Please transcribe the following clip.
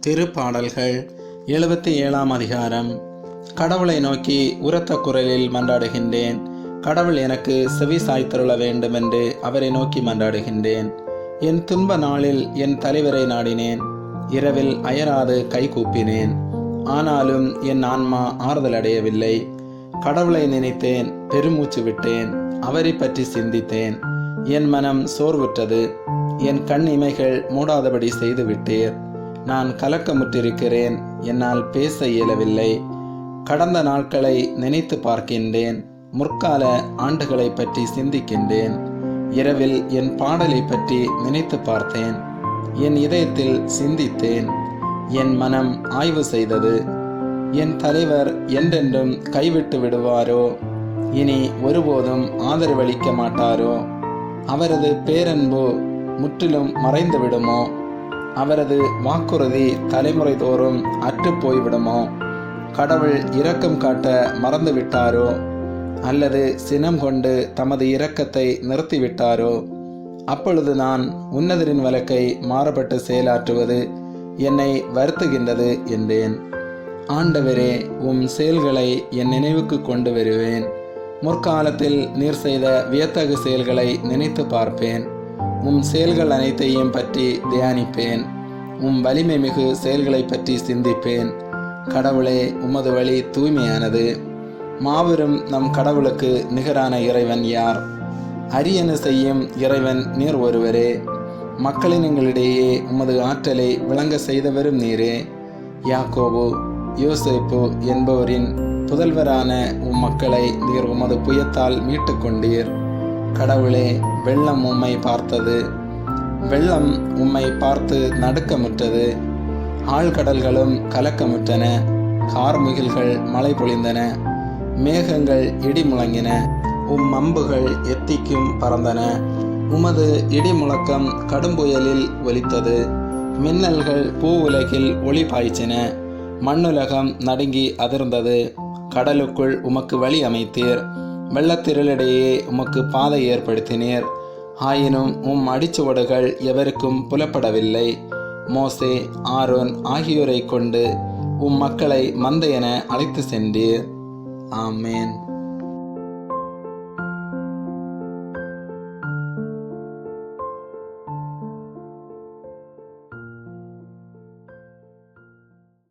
திருப்பாடல்கள் 77 அதிகாரம். கடவுளை நோக்கி உரத்த குரலில் மன்றாடுகின்றேன். கடவுள் எனக்கு செவி சாய்த்தருள வேண்டும் என்று அவரை நோக்கி மன்றாடுகின்றேன். என் துன்ப நாளில் என் தலைவரை நாடினேன். இரவில் அயராது கை கூப்பினேன். ஆனாலும் என் ஆன்மா ஆறுதல் அடையவில்லை. கடவுளை நினைத்தேன், பெருமூச்சு விட்டேன். அவரை பற்றி சிந்தித்தேன். என் மனம் சோர்வுற்றது. என் கண் இமைகள் மூடாதபடி செய்து விட்டீர். நான் கலக்கமுற்றிருக்கிறேன். என்னால் பேச இயலவில்லை. கடந்த நாட்களை நினைத்து பார்க்கின்றேன். முற்கால ஆண்டுகளை பற்றி சிந்திக்கின்றேன். இரவில் என் பாடலை பற்றி நினைத்து பார்த்தேன். என் இதயத்தில் சிந்தித்தேன். என் மனம் ஆய்வு செய்தது. என் தலைவர் என்றென்றும் கைவிட்டு விடுவாரோ? இனி ஒருபோதும் ஆதரவளிக்க மாட்டாரோ? அவரது பேரன்பு முற்றிலும் மறைந்து விடுமோ? அவரது வாக்குறுதி தலைமுறை தோறும் அற்று போய்விடுமோ? கடவுள் இரக்கம் காட்ட மறந்து விட்டாரோ? அல்லது சினம் கொண்டு தமது இரக்கத்தை நிறுத்திவிட்டாரோ? அப்பொழுது நான் உன்னதரின் வழக்கை மாறுபட்டு செயலாற்றுவது என்னை வருத்துகின்றது என்றேன். ஆண்டவரே, உம் செயல்களை என் நினைவுக்கு கொண்டு வருவேன். முற்காலத்தில் நீர் செய்த வியத்தகு செயல்களை நினைத்து பார்ப்பேன். உம் செயல்கள் அனைத்தையும் பற்றி தியானிப்பேன். உம் வலிமை மிகு செயல்களை பற்றி சிந்திப்பேன். கடவுளே, உமது வழி தூய்மையானது. மாபெரும் நம் கடவுளுக்கு நிகரான இறைவன் யார்? அரியன செய்யும் இறைவன் நீர் ஒருவரே. மக்களினங்களிடையே உமது ஆற்றலை விளங்க செய்தவரும் நீரே. யாக்கோபு, யோசேப்பு என்பவரின் புதல்வரான உம் மக்களை நீர் உமது புயத்தால் மீட்டு கொண்டீர். கடவுளே, வெள்ளம் உம்மை பார்த்தது. வெள்ளம் உம்மை பார்த்து நடுக்கமுற்றது. ஆழ்கடல்களும் கலக்கமுற்றன. கார்முகில்கள் மழை பொழிந்தன. மேகங்கள் இடி முழங்கின. உம் அம்புகள் எத்திக்கும் பறந்தன. உமது இடி முழக்கம் கடும்புயலில் ஒலித்தது. மின்னல்கள் பூ உலகில் ஒளி பாய்ச்சின. மண்ணுலகம் நடுங்கி அதிர்ந்தது. கடலுக்குள் உமக்கு வழி அமைத்தீர். வெள்ளத்திரளிடையே உமக்கு பாதை ஏற்படுத்தினீர். ஆயினும் உம் அடிச்சுவடுகள் எவருக்கும் புலப்படவில்லை. மோசே, ஆரோன் ஆகியோரை கொண்டு உம் மக்களை மந்தை என அழைத்து சென்றீர். ஆமேன்.